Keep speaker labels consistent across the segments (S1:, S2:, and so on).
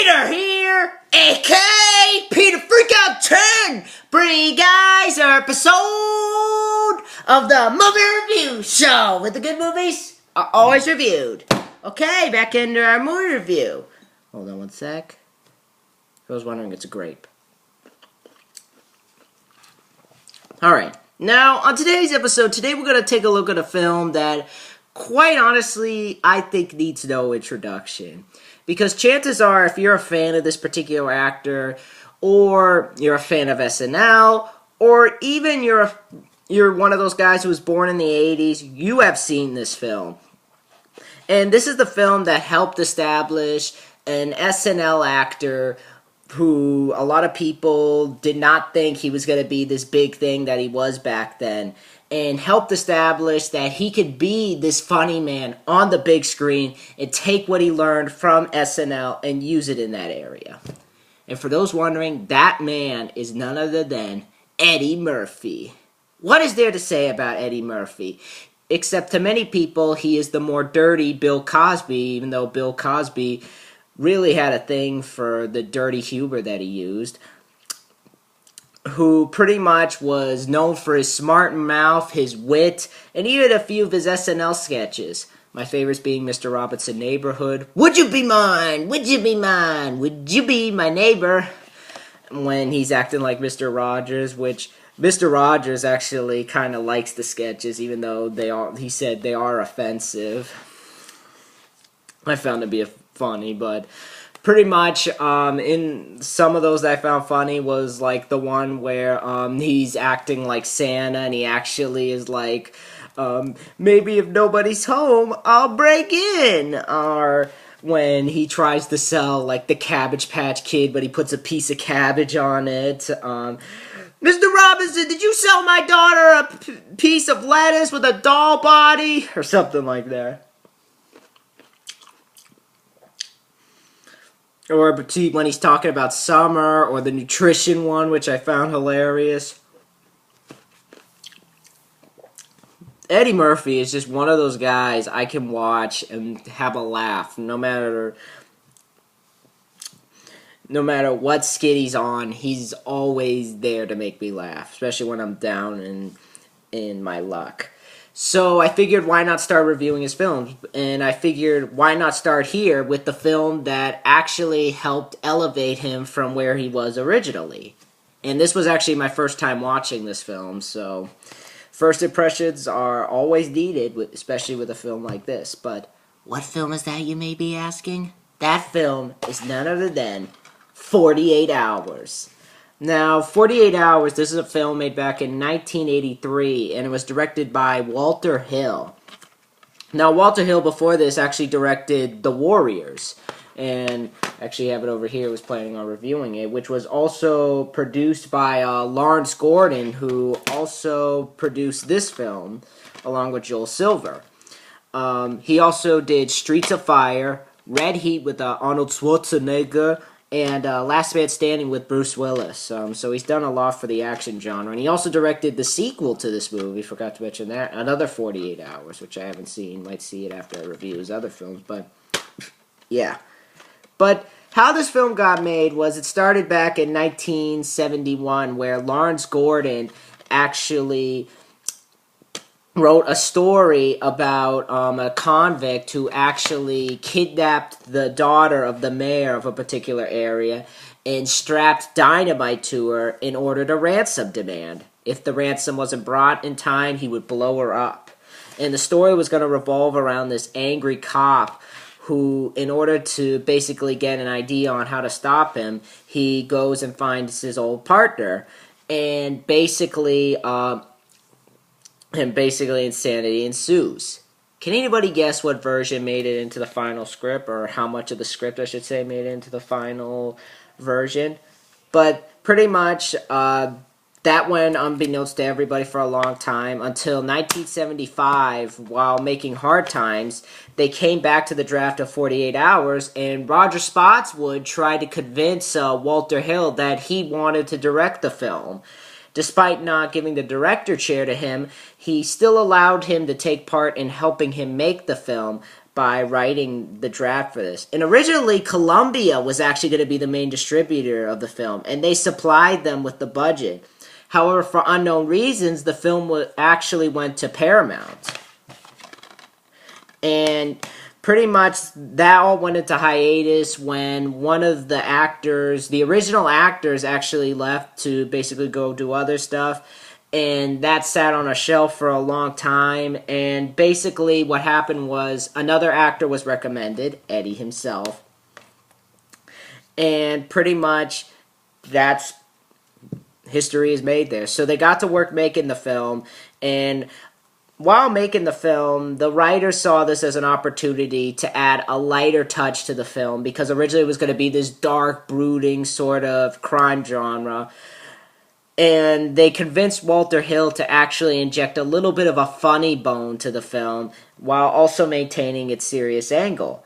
S1: Peter here, aka Peter Freakout 10, bringing you guys our episode of the Movie Review Show, with the good movies are always reviewed. Okay, back into our movie review. Hold on one sec. I was wondering, it's a grape. Alright, now on today's episode, today we're going to take a look at a film that, quite honestly, I think needs no introduction. Because chances are, if you're a fan of this particular actor, or you're a fan of SNL, or even you're one of those guys who was born in the 80s, you have seen this film. And this is the film that helped establish an SNL actor who a lot of people did not think he was going to be this big thing that he was back then, and helped establish that he could be this funny man on the big screen and take what he learned from SNL and use it in that area. And for those wondering, that man is none other than Eddie Murphy. What is there to say about Eddie Murphy? Except to many people, he is the more dirty Bill Cosby, even though Bill Cosby really had a thing for the dirty humor that he used, who pretty much was known for his smart mouth, his wit, and even a few of his SNL sketches. My favorites being Mr. Robinson Neighborhood. Would you be mine? Would you be mine? Would you be my neighbor? When he's acting like Mr. Rogers, which Mr. Rogers actually kind of likes the sketches, even though he said they are offensive. I found it to be funny, but pretty much in some of those that I found funny was like the one where he's acting like Santa, and he actually is like, maybe if nobody's home, I'll break in. Or when he tries to sell like the Cabbage Patch Kid, but he puts a piece of cabbage on it. Mr. Robinson, did you sell my daughter a piece of lettuce with a doll body? Or something like that. Or when he's talking about summer, or the nutrition one, which I found hilarious. Eddie Murphy is just one of those guys I can watch and have a laugh, no matter what skit he's on. He's always there to make me laugh, especially when I'm down in my luck. So I figured, why not start reviewing his films? And I figured, why not start here with the film that actually helped elevate him from where he was originally. And this was actually my first time watching this film, so first impressions are always needed, especially with a film like this. But what film is that, you may be asking? That film is none other than 48 Hours. Now, 48 Hours, this is a film made back in 1983, and it was directed by Walter Hill. Now, Walter Hill, before this, actually directed The Warriors, and actually have it over here, was planning on reviewing it, which was also produced by Lawrence Gordon, who also produced this film, along with Joel Silver. He also did Streets of Fire, Red Heat with Arnold Schwarzenegger, and Last Man Standing with Bruce Willis. So he's done a lot for the action genre. And he also directed the sequel to this movie, forgot to mention that, another 48 Hours, which I haven't seen. Might see it after I review his other films, but yeah. But how this film got made was, it started back in 1971, where Lawrence Gordon actually wrote a story about a convict who actually kidnapped the daughter of the mayor of a particular area and strapped dynamite to her in order to ransom demand. If the ransom wasn't brought in time, he would blow her up. And the story was going to revolve around this angry cop who, in order to basically get an idea on how to stop him, he goes and finds his old partner. And basically insanity ensues. Can anybody guess what version made it into the final script, or how much of the script, I should say, made it into the final version? But pretty much, that went unbeknownst to everybody for a long time, until 1975, while making Hard Times, they came back to the draft of 48 Hours, and Roger Spotswood tried to convince Walter Hill that he wanted to direct the film. Despite not giving the director chair to him, he still allowed him to take part in helping him make the film by writing the draft for this. And originally, Columbia was actually going to be the main distributor of the film, and they supplied them with the budget. However, for unknown reasons, the film actually went to Paramount. And pretty much that all went into hiatus when one of the actors, the original actors, actually left to basically go do other stuff. And that sat on a shelf for a long time. And basically what happened was another actor was recommended, Eddie himself. And pretty much that's history is made there. So they got to work making the film, and while making the film, the writer saw this as an opportunity to add a lighter touch to the film, because originally it was going to be this dark, brooding sort of crime genre. And they convinced Walter Hill to actually inject a little bit of a funny bone to the film while also maintaining its serious angle.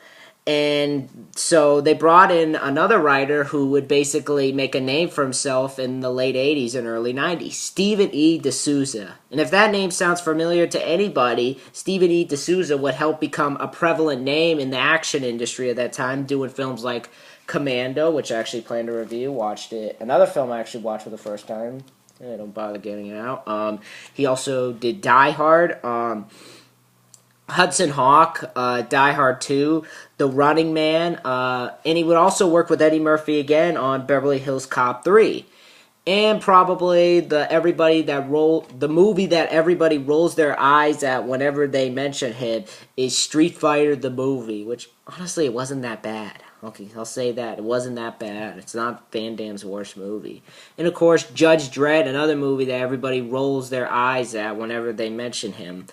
S1: And so they brought in another writer who would basically make a name for himself in the late 80s and early 90s, Stephen E. D'Souza. And if that name sounds familiar to anybody, Stephen E. D'Souza would help become a prevalent name in the action industry at that time, doing films like Commando, which I actually plan to review, watched it. Another film I actually watched for the first time. Don't bother getting it out. He also did Die Hard, Hudson Hawk, Die Hard 2, The Running Man, and he would also work with Eddie Murphy again on Beverly Hills Cop 3. And probably the movie that everybody rolls their eyes at whenever they mention him is Street Fighter the movie, which honestly it wasn't that bad. Okay, I'll say that. It wasn't that bad. It's not Van Damme's worst movie. And of course, Judge Dredd, another movie that everybody rolls their eyes at whenever they mention him,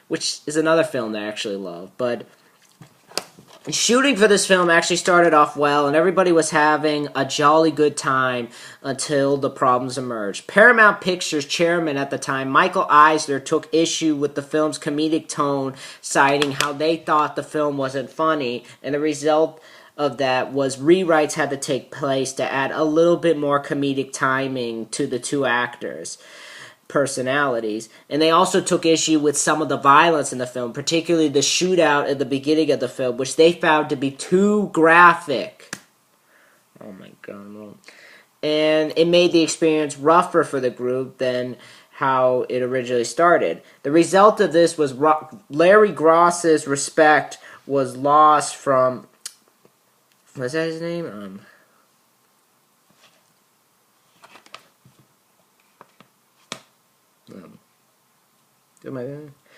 S1: which is another film that I actually love. But shooting for this film actually started off well, and everybody was having a jolly good time until the problems emerged. Paramount Pictures chairman at the time, Michael Eisner, took issue with the film's comedic tone, citing how they thought the film wasn't funny, and the result of that was rewrites had to take place to add a little bit more comedic timing to the two actors' personalities. And they also took issue with some of the violence in the film, particularly the shootout at the beginning of the film, which they found to be too graphic. Oh my god. And it made the experience rougher for the group than how it originally started. The result of this was Larry Gross's respect was lost from... Was that his name?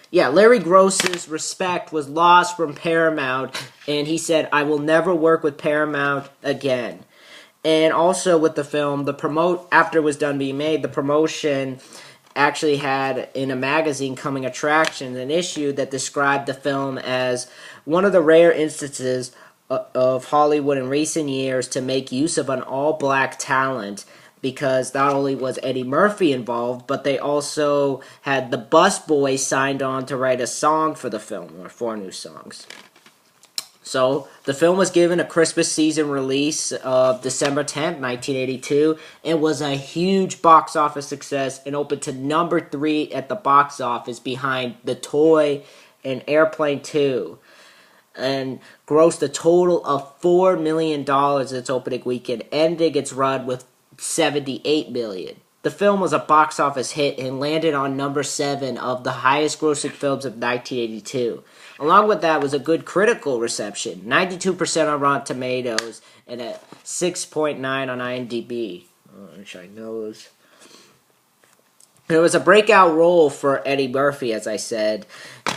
S1: Yeah, Larry Gross's respect was lost from Paramount, and he said, "I will never work with Paramount again." And also with the film, after it was done being made, the promotion actually had in a magazine, Coming Attractions, an issue that described the film as one of the rare instances of Hollywood in recent years to make use of an all-black talent, because not only was Eddie Murphy involved, but they also had the Busboys signed on to write a song for the film, or 4 new songs. So, the film was given a Christmas season release of December 10th, 1982, and was a huge box office success and opened to number 3 at the box office behind The Toy and Airplane 2. And grossed a total of $4 million its opening weekend, ending its run with $78 million. The film was a box office hit and landed on number 7 of the highest grossing films of 1982. Along with that was a good critical reception, 92% on Rotten Tomatoes and a 6.9 on IMDb. I wish I know those. It was a breakout role for Eddie Murphy, as I said,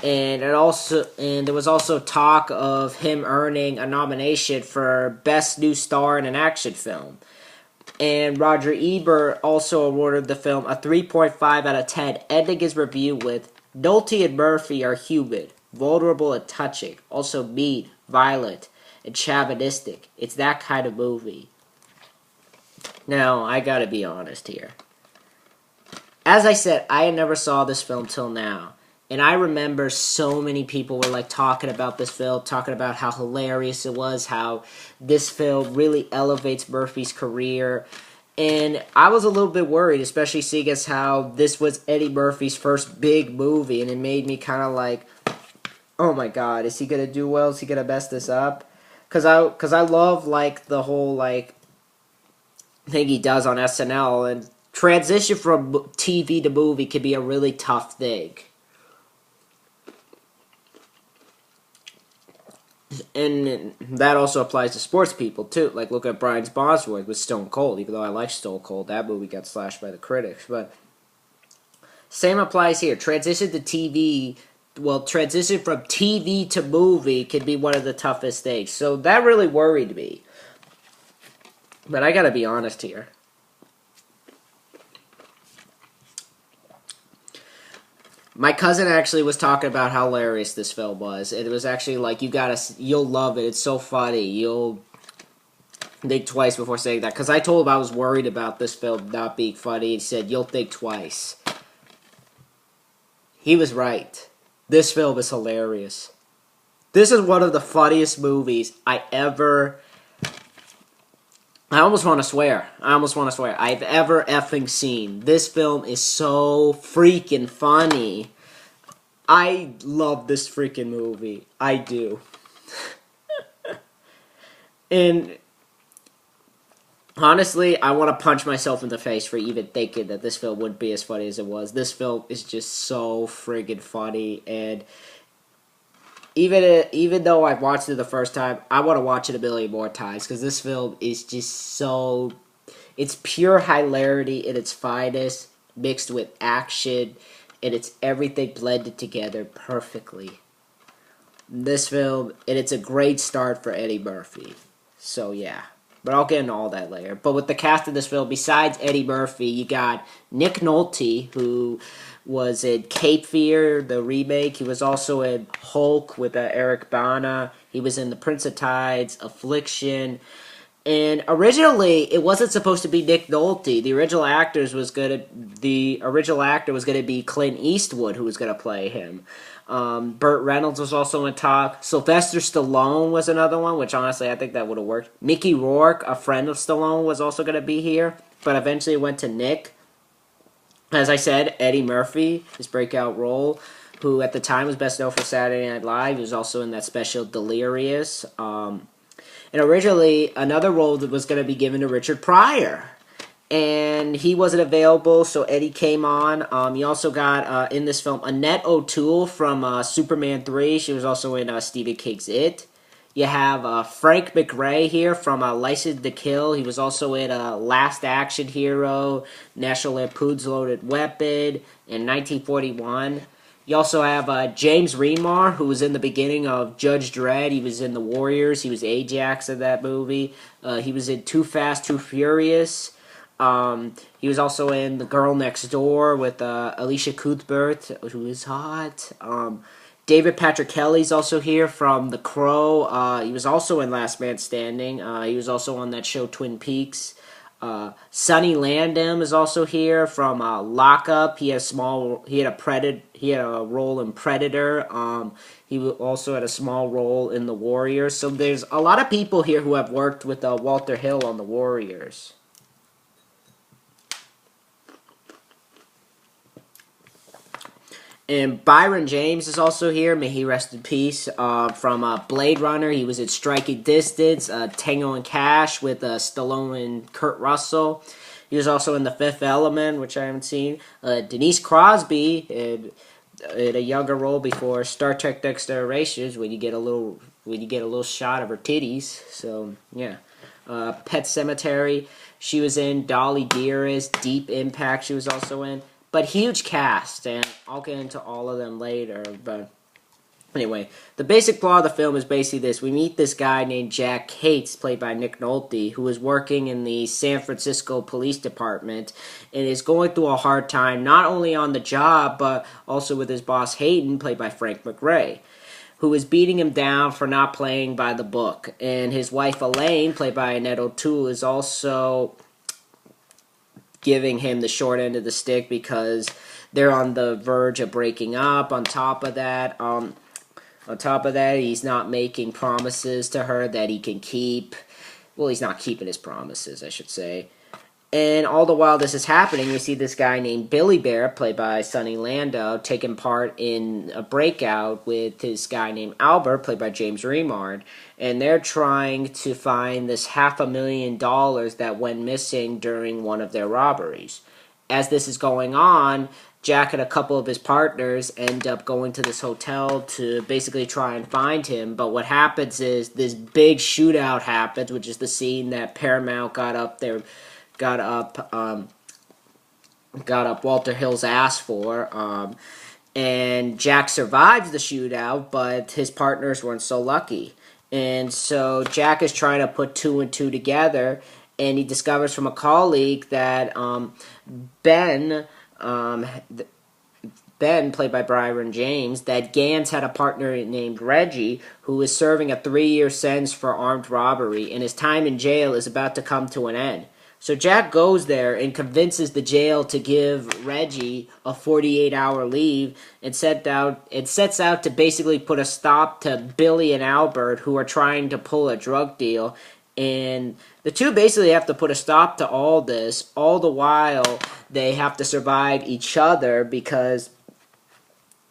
S1: and there was also talk of him earning a nomination for Best New Star in an Action Film. And Roger Ebert also awarded the film a 3.5 out of 10, ending his review with, "Nolte and Murphy are human, vulnerable and touching, also mean, violent, and chauvinistic. It's that kind of movie." Now, I gotta be honest here. As I said, I never saw this film till now. And I remember so many people were like talking about this film, talking about how hilarious it was, how this film really elevates Murphy's career. And I was a little bit worried, especially seeing as how this was Eddie Murphy's first big movie, and it made me kind of like, Oh my God, is he gonna do well? Is he gonna mess this up? Cause I love like the whole like thing he does on SNL, and transition from TV to movie can be a really tough thing. And that also applies to sports people too. Like look at Brian Bosworth with Stone Cold. Even though I like Stone Cold, that movie got slashed by the critics. But same applies here. Transition to TV. Well, transition from TV to movie can be one of the toughest things. So that really worried me. But I gotta be honest here. My cousin actually was talking about how hilarious this film was. It was actually like you'll love it. It's so funny. You'll think twice before saying that. Because I told him I was worried about this film not being funny. He said you'll think twice. He was right. This film is hilarious. This is one of the funniest movies I ever. I almost want to swear. I've ever effing seen. This film is so freaking funny. I love this freaking movie. I do. And honestly, I want to punch myself in the face for even thinking that this film wouldn't be as funny as it was. This film is just so friggin' funny, and even though I watched it the first time, I want to watch it a million more times because this film is just so. It's pure hilarity in its finest, mixed with action, and it's everything blended together perfectly. This film, and it's a great start for Eddie Murphy. So yeah. But I'll get into all that later. But with the cast of this film, besides Eddie Murphy, you got Nick Nolte, who was in Cape Fear, the remake. He was also in Hulk with Eric Bana. He was in The Prince of Tides, Affliction. And originally, it wasn't supposed to be Nick Nolte. The original actor was gonna be Clint Eastwood, who was gonna play him. Burt Reynolds was also in talk. Sylvester Stallone was another one, which honestly I think that would have worked. Mickey Rourke, a friend of Stallone, was also going to be here, but eventually it went to Nick. As I said, Eddie Murphy, his breakout role, who at the time was best known for Saturday Night Live. He was also in that special Delirious. And originally, another role that was going to be given to Richard Pryor. And he wasn't available, so Eddie came on. You also got, in this film, Annette O'Toole from Superman 3. She was also in Stephen King's It. You have Frank McRae here from License to Kill. He was also in Last Action Hero, National Lampoon's Loaded Weapon, in 1941. You also have James Remar, who was in the beginning of Judge Dredd. He was in The Warriors. He was Ajax in that movie. He was in Too Fast, Too Furious. He was also in The Girl Next Door with Alicia Cuthbert, who is hot. David Patrick Kelly's also here from The Crow. He was also in Last Man Standing. He was also on that show Twin Peaks. Sonny Landham is also here from Lockup. He had a role in Predator. He also had a small role in The Warriors. So there's a lot of people here who have worked with Walter Hill on The Warriors. And Byron James is also here. May he rest in peace. From Blade Runner, he was in Striking Distance, Tango and Cash with Stallone and Kurt Russell. He was also in The Fifth Element, which I haven't seen. Denise Crosby in a younger role before Star Trek: Next Generation, when you get a little shot of her titties. So yeah, Pet Cemetery. She was in Dolly Dearest, Deep Impact. She was also in. But huge cast, and I'll get into all of them later. But anyway, the basic plot of the film is basically this. We meet this guy named Jack Cates, played by Nick Nolte, who is working in the San Francisco Police Department and is going through a hard time, not only on the job, but also with his boss Hayden, played by Frank McRae, who is beating him down for not playing by the book. And his wife Elaine, played by Annette O'Toole, is also giving him the short end of the stick because they're on the verge of breaking up. On top of that, he's not making promises to her that he can keep. Well, he's not keeping his promises, I should say. And all the while this is happening, we see this guy named Billy Bear, played by Sonny Landau, taking part in a breakout with this guy named Albert, played by James Remard. And they're trying to find this $500,000 that went missing during one of their robberies. As this is going on, Jack and a couple of his partners end up going to this hotel to basically try and find him. But what happens is this big shootout happens, which is the scene that Paramount got up Walter Hill's ass for. And Jack survives the shootout, but his partners weren't so lucky. And so Jack is trying to put two and two together, and he discovers from a colleague that Ben, played by Byron James, that Gans had a partner named Reggie who is serving a 3-year sentence for armed robbery, and his time in jail is about to come to an end. So Jack goes there and convinces the jail to give Reggie a 48-hour leave and sets out to basically put a stop to Billy and Albert, who are trying to pull a drug deal. And the two basically have to put a stop to all this. All the while, they have to survive each other because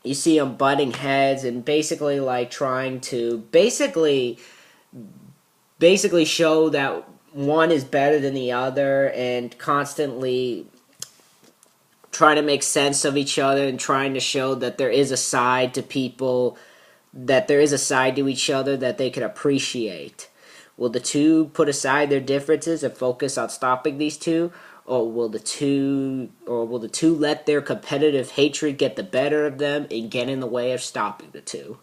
S1: you see them butting heads and basically like trying to basically show that one is better than the other, and constantly trying to make sense of each other and trying to show that there is a side to people, that there is a side to each other that they can appreciate. Will the two put aside their differences and focus on stopping these two, or will the two let their competitive hatred get the better of them and get in the way of stopping the two?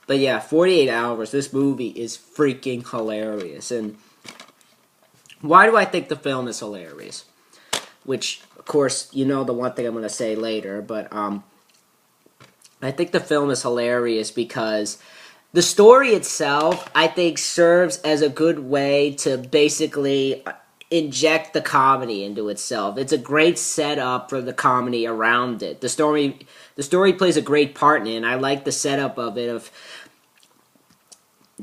S1: But yeah, 48 Hours, this movie is freaking hilarious. And why do I think the film is hilarious? Which, of course, you know the one thing I'm going to say later, but I think the film is hilarious because the story itself, I think, serves as a good way to basically inject the comedy into itself. It's a great setup for the comedy around it. The story plays a great part in it, and I like the setup of it, of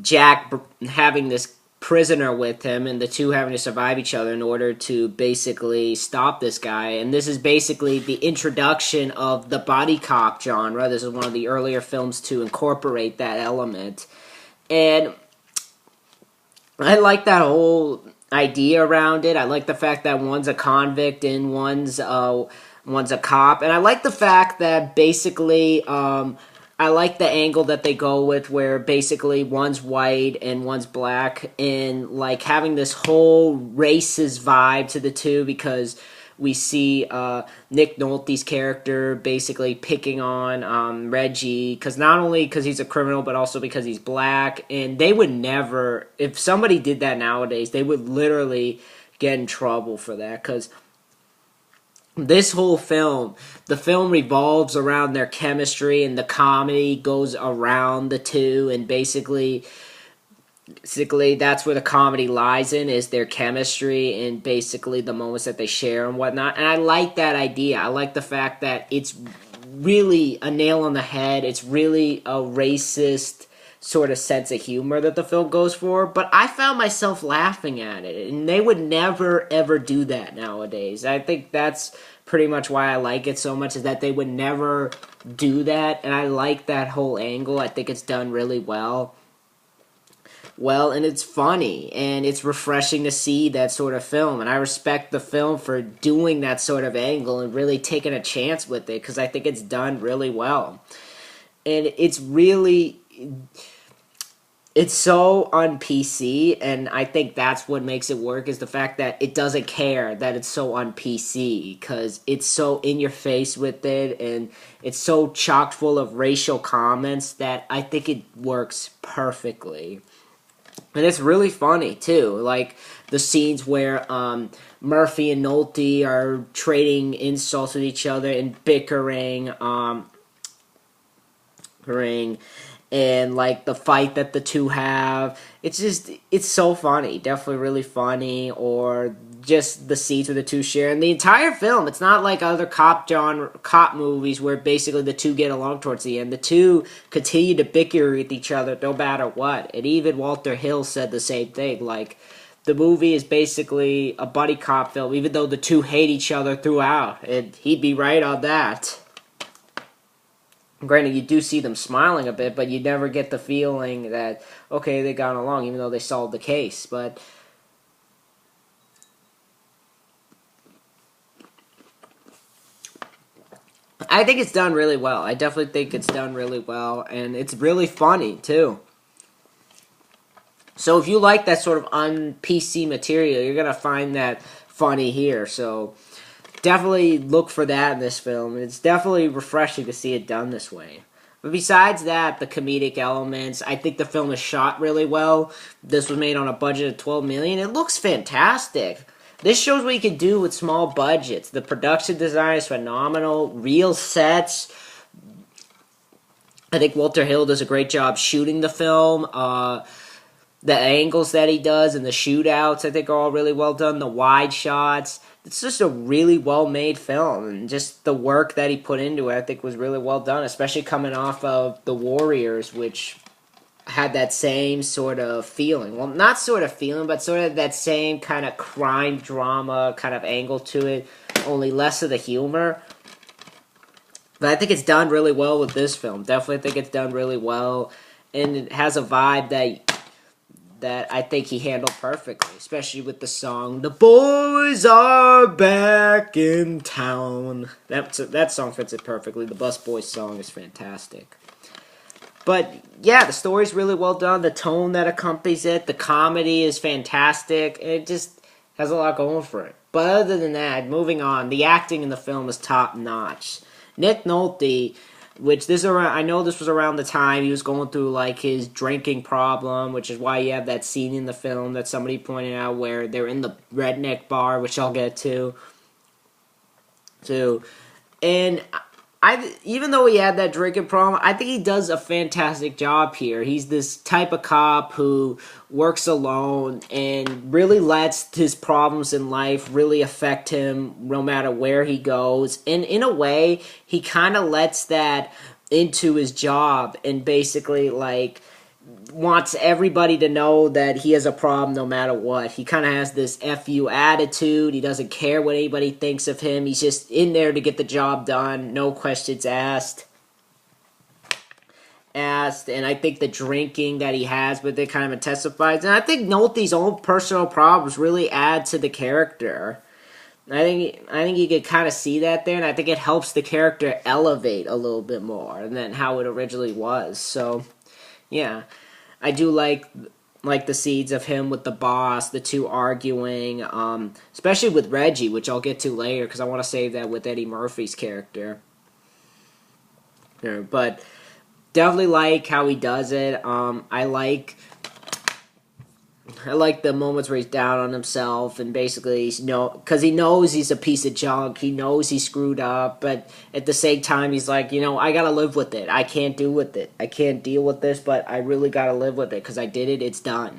S1: Jack having this prisoner with him and the two having to survive each other in order to basically stop this guy. And this is basically the introduction of the body cop genre. This is one of the earlier films to incorporate that element. And I like that whole idea around it. I like the fact that one's a convict and one's a cop. And I like the fact that basically I like the angle that they go with where basically one's white and one's black, and like having this whole racist vibe to the two, because we see Nick Nolte's character basically picking on Reggie, because not only because he's a criminal but also because he's black. And they would never, if somebody did that nowadays, they would literally get in trouble for that, because this whole film, the film revolves around their chemistry, and the comedy goes around the two, and basically that's where the comedy lies in, is their chemistry and basically the moments that they share and whatnot. And I like that idea. I like the fact that it's really a nail on the head. It's really a racist sort of sense of humor that the film goes for, but I found myself laughing at it, and they would never ever do that nowadays. I think that's pretty much why I like it so much, is that they would never do that, and I like that whole angle. I think it's done really well, and it's funny, and it's refreshing to see that sort of film, and I respect the film for doing that sort of angle and really taking a chance with it, because I think it's done really well. And it's so un-PC, and I think that's what makes it work, is the fact that it doesn't care that it's so un-PC, because it's so in your face with it, and it's so chock full of racial comments that I think it works perfectly. And it's really funny, too. Like, the scenes where Murphy and Nolte are trading insults with each other and bickering, ring, and like the fight that the two have. It's so funny, definitely really funny. Or just the scenes where the two share, and the entire film. It's not like other cop movies where basically the two get along towards the end. The two continue to bicker with each other no matter what. And even Walter Hill said the same thing. Like, the movie is basically a buddy cop film, even though the two hate each other throughout. And he'd be right on that. Granted, you do see them smiling a bit, but you never get the feeling that, okay, they got along, even though they solved the case. But I think it's done really well. I definitely think it's done really well, and it's really funny, too. So if you like that sort of un-PC material, you're going to find that funny here. So definitely look for that in this film. It's definitely refreshing to see it done this way. But besides that, the comedic elements, I think the film is shot really well. This was made on a budget of $12 million. It looks fantastic. This shows what you can do with small budgets. The production design is phenomenal. Real sets. I think Walter Hill does a great job shooting the film. The angles that he does and the shootouts, I think, are all really well done. The wide shots. It's just a really well-made film. And just the work that he put into it, I think, was really well done. Especially coming off of The Warriors, which had that same sort of feeling. Well, not sort of feeling, but sort of that same kind of crime drama kind of angle to it. Only less of the humor. But I think it's done really well with this film. Definitely think it's done really well. And it has a vibe that I think he handled perfectly, especially with the song, "The Boys Are Back in Town." That song fits it perfectly. The Bus Boys song is fantastic. But, yeah, the story's really well done. The tone that accompanies it, the comedy is fantastic. It just has a lot going for it. But other than that, moving on, the acting in the film is top-notch. Nick Nolte, I know this was around the time he was going through like his drinking problem, which is why you have that scene in the film that somebody pointed out where they're in the redneck bar, which I'll get to. And even though he had that drinking problem, I think he does a fantastic job here. He's this type of cop who works alone and really lets his problems in life really affect him no matter where he goes. And in a way, he kind of lets that into his job and basically like wants everybody to know that he has a problem no matter what. He kind of has this FU attitude. He doesn't care what anybody thinks of him. He's just in there to get the job done. No questions asked. And I think the drinking that he has with it kind of intensifies. And I think Nolte's own personal problems really add to the character. I think you could kind of see that there, and I think it helps the character elevate a little bit more than how it originally was. So, yeah, I do like the scenes of him with the boss, the two arguing, especially with Reggie, which I'll get to later because I want to save that with Eddie Murphy's character. Yeah, but definitely like how he does it. I like the moments where he's down on himself and basically, because he knows he's a piece of junk. He knows he screwed up, but at the same time, he's like, I gotta live with it. I can't deal with it. I can't deal with this, but I really gotta live with it because I did it. It's done.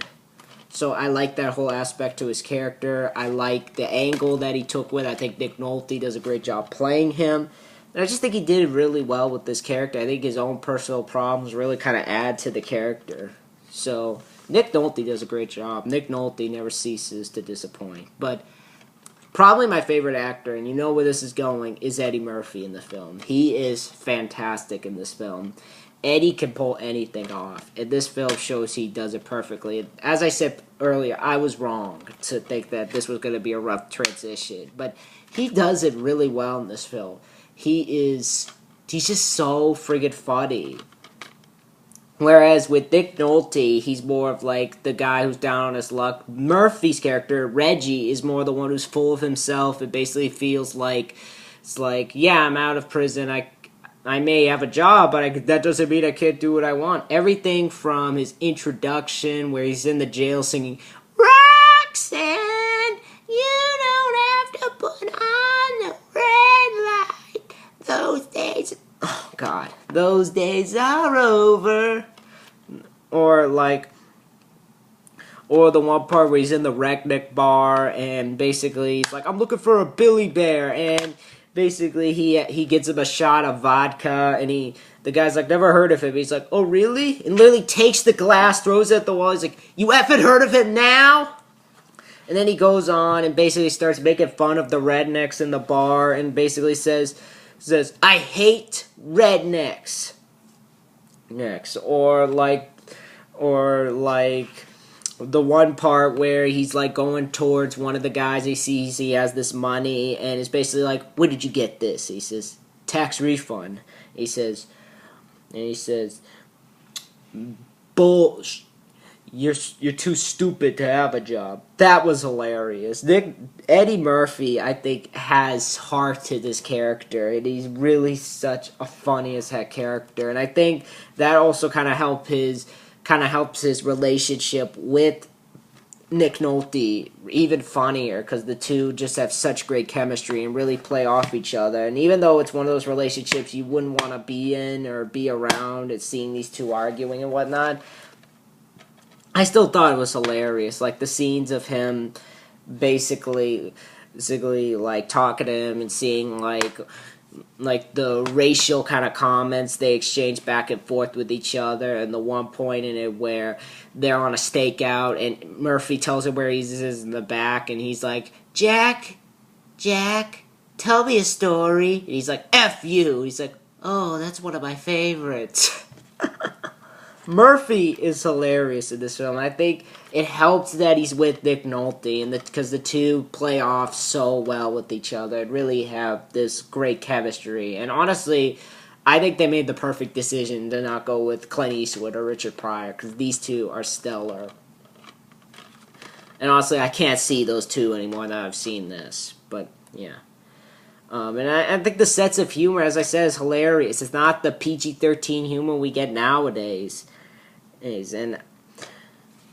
S1: So I like that whole aspect to his character. I like the angle that he took with it. I think Nick Nolte does a great job playing him. And I just think he did really well with this character. I think his own personal problems really kind of add to the character. So Nick Nolte does a great job. Nick Nolte never ceases to disappoint. But probably my favorite actor, and you know where this is going, is Eddie Murphy in the film. He is fantastic in this film. Eddie can pull anything off, and this film shows he does it perfectly. As I said earlier, I was wrong to think that this was going to be a rough transition, but he does it really well in this film. He's just so friggin' funny. Whereas with Nick Nolte, he's more of like the guy who's down on his luck. Murphy's character, Reggie, is more the one who's full of himself and basically feels like, it's like, yeah, I'm out of prison, I may have a job, but that doesn't mean I can't do what I want. Everything from his introduction, where he's in the jail singing, "Roxanne, you don't have to put on the red light. Those days..." Oh, God, those days are over. Or like, or the one part where he's in the redneck bar and basically he's like, I'm looking for a Billy Bear, and basically he gives him a shot of vodka, and the guy's like, never heard of him. He's like, oh really? And literally takes the glass, throws it at the wall. He's like, you effing heard of him now? And then he goes on and basically starts making fun of the rednecks in the bar, and basically says, I hate rednecks. Next, or like the one part where he's like going towards one of the guys, he sees he has this money, and it's basically like, where did you get this? He says, tax refund. He says, bull, you're too stupid to have a job. That was hilarious. Eddie Murphy, I think, has heart to this character, and he's really such a funny as heck character, and I think that also kind of helps his relationship with Nick Nolte even funnier, because the two just have such great chemistry and really play off each other. And even though it's one of those relationships you wouldn't want to be in or be around, it's seeing these two arguing and whatnot, I still thought it was hilarious. Like the scenes of him basically like talking to him and seeing like the racial kind of comments they exchange back and forth with each other, and the one point in it where they're on a stakeout and Murphy tells him where he is in the back, and he's like, Jack, tell me a story. And he's like, F you. He's like, oh, that's one of my favorites. Murphy is hilarious in this film. I think it helps that he's with Nick Nolte, and because the two play off so well with each other and really have this great chemistry. And honestly, I think they made the perfect decision to not go with Clint Eastwood or Richard Pryor, because these two are stellar. And honestly, I can't see those two anymore now I've seen this. But yeah. And I think the sense of humor, as I said, is hilarious. It's not the PG-13 humor we get nowadays. And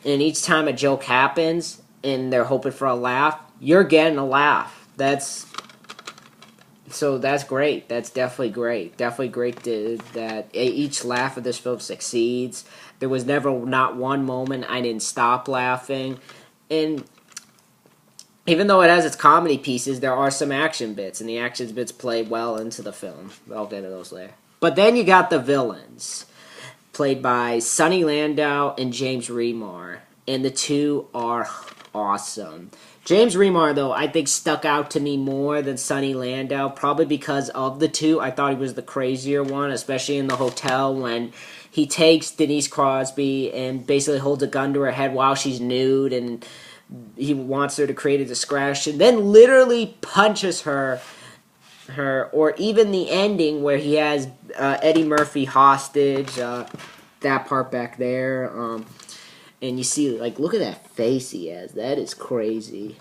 S1: each time a joke happens and they're hoping for a laugh, you're getting a laugh. That's great. That's definitely great. Definitely great that each laugh of this film succeeds. There was never not one moment I didn't stop laughing. And even though it has its comedy pieces, there are some action bits, and the action bits play well into the film. I'll get into those later. But then you got the villains, played by Sonny Landau and James Remar, and the two are awesome. James Remar, though, I think stuck out to me more than Sonny Landau, probably because of the two. I thought he was the crazier one, especially in the hotel when he takes Denise Crosby and basically holds a gun to her head while she's nude, and he wants her to create a distraction, then literally punches her, or even the ending where he has Eddie Murphy hostage, that part back there, and you see, like, look at that face he has. That is crazy.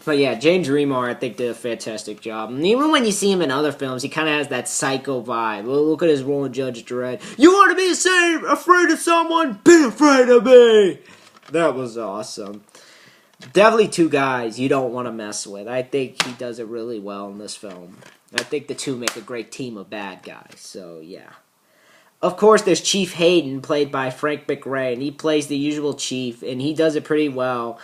S1: But yeah, James Remar, I think, did a fantastic job. And even when you see him in other films, he kind of has that psycho vibe. Look at his role in Judge Dredd. You want to be afraid of someone? Be afraid of me! That was awesome. Definitely two guys you don't want to mess with. I think he does it really well in this film. I think the two make a great team of bad guys. So, yeah. Of course, there's Chief Hayden, played by Frank McRae, and he plays the usual chief, and he does it pretty well.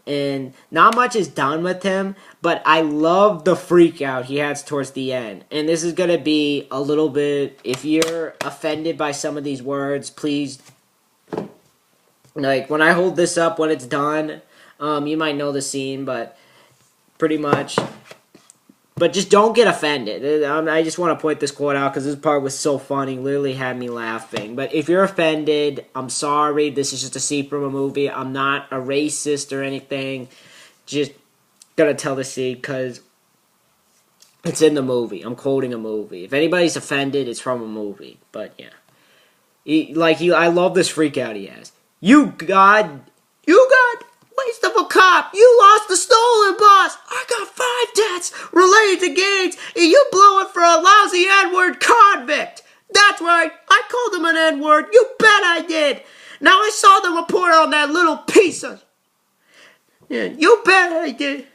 S1: And not much is done with him, but I love the freak out he has towards the end. And this is going to be a little bit, if you're offended by some of these words, please, like, when I hold this up when it's done, you might know the scene, but pretty much, but just don't get offended. I just want to point this quote out because this part was so funny, literally had me laughing. But if you're offended, I'm sorry. This is just a scene from a movie. I'm not a racist or anything. Just gonna tell the scene because it's in the movie. I'm quoting a movie. If anybody's offended, it's from a movie. But yeah, I love this freak out he has. You got waste of a cop. You lost the stolen boss. I got 5 debts related to gangs, and you blew it for a lousy N-word convict. That's right. I called him an N-word. You bet I did. Now I saw the report on that little piece of... Yeah, you bet I did.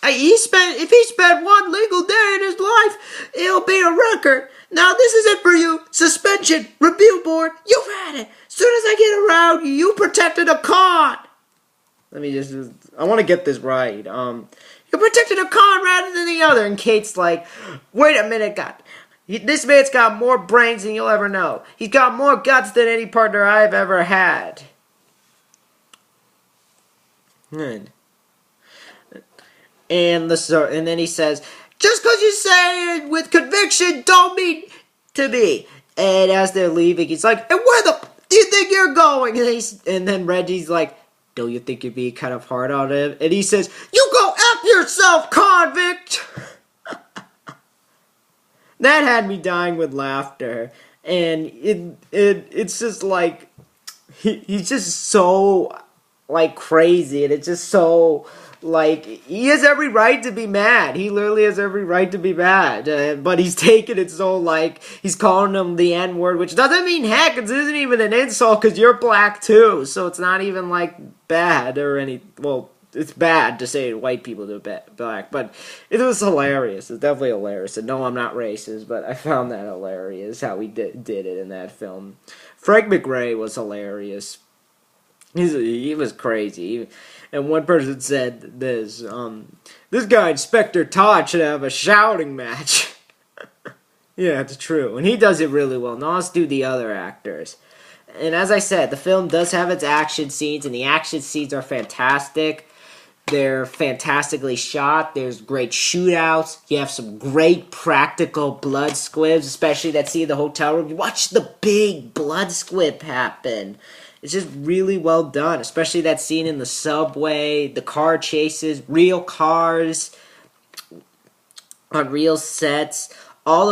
S1: If he spent one legal day in his life, it'll be a record. Now this is it for you. Suspension, review board, you've had it. As soon as I get around you, you protected a con. I want to get this right. You protected a con rather than the other. And Kate's like, wait a minute, God. This man's got more brains than you'll ever know. He's got more guts than any partner I've ever had. And then he says, just because you say it with conviction don't mean to me. And as they're leaving, he's like, and where the do you think you're going? And then Reggie's like, don't you think you're being kind of hard on him? And he says, you go F yourself, convict! That had me dying with laughter. And it's just like, he's just so, like, crazy. And it's just so, like, he has every right to be mad. He literally has every right to be mad. But he's taking it so, like, he's calling him the N-word, which doesn't mean heck. It isn't even an insult because you're black, too. So it's not even, like, bad or any, well, it's bad to say white people to black, but it was hilarious. It's definitely hilarious. And no, I'm not racist, but I found that hilarious how he did it in that film. Frank McRae was hilarious. He was crazy. And one person said this, this guy, Inspector Todd, should have a shouting match. Yeah, it's true. And he does it really well. Now let's do the other actors. And as I said, the film does have its action scenes, and the action scenes are fantastic. They're fantastically shot. There's great shootouts. You have some great practical blood squibs, especially that scene in the hotel room. You watch the big blood squib happen. It's just really well done, especially that scene in the subway, the car chases, real cars on real sets. All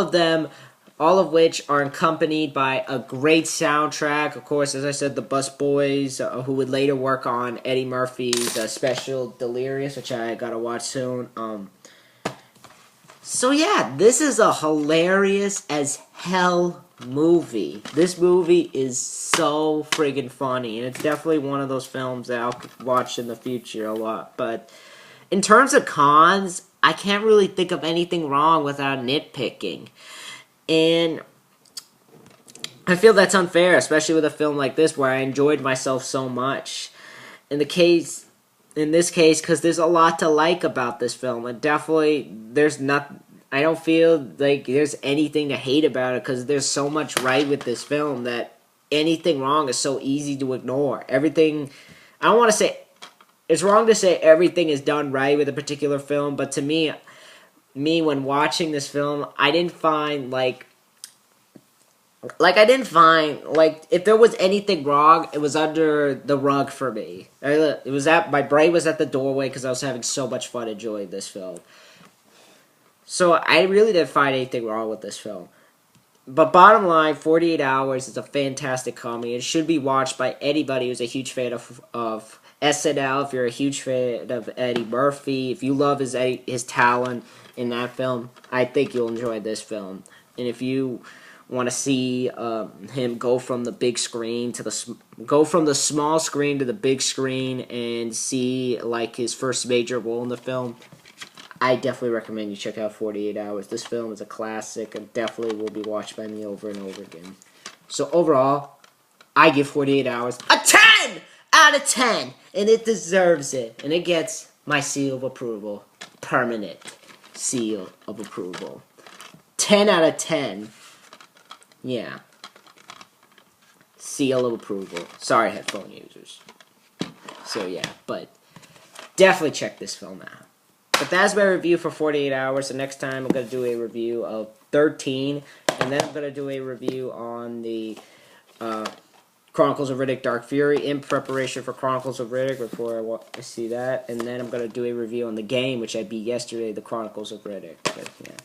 S1: of which are accompanied by a great soundtrack. Of course, as I said, the Busboys, who would later work on Eddie Murphy's special Delirious, which I gotta watch soon. So yeah, this is a hilarious as hell movie. This movie is so friggin' funny, and it's definitely one of those films that I'll watch in the future a lot. But in terms of cons, I can't really think of anything wrong without nitpicking. And I feel that's unfair, especially with a film like this where I enjoyed myself so much. In this case, because there's a lot to like about this film. And definitely, I don't feel like there's anything to hate about it because there's so much right with this film that anything wrong is so easy to ignore. Everything, I don't want to say, it's wrong to say everything is done right with a particular film, but to me when watching this film, I didn't find if there was anything wrong, it was under the rug for me. My brain was at the doorway because I was having so much fun enjoying this film. So I really didn't find anything wrong with this film. But bottom line, 48 Hours is a fantastic comedy. It should be watched by anybody who's a huge fan of SNL, if you're a huge fan of Eddie Murphy, if you love his talent in that film, I think you'll enjoy this film. And if you want to see him go from the big screen to the small screen to the big screen and see like his first major role in the film, I definitely recommend you check out 48 Hours. This film is a classic and definitely will be watched by me over and over again. So overall, I give 48 Hours a 10 out of 10, and it deserves it. And it gets my seal of approval. Permanent seal of approval. 10 out of 10. Yeah. Seal of approval. Sorry, headphone users. So yeah, but definitely check this film out. But that's my review for 48 Hours. So next time I'm going to do a review of 13. And then I'm going to do a review on the Chronicles of Riddick Dark Fury in preparation for Chronicles of Riddick before I see that. And then I'm going to do a review on the game, which I beat yesterday, the Chronicles of Riddick. But, yeah.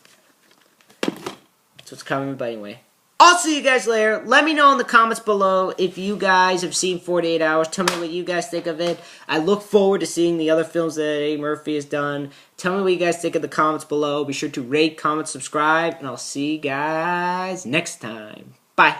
S1: So it's coming, but anyway. I'll see you guys later. Let me know in the comments below if you guys have seen 48 Hours. Tell me what you guys think of it. I look forward to seeing the other films that Eddie Murphy has done. Tell me what you guys think in the comments below. Be sure to rate, comment, subscribe, and I'll see you guys next time. Bye.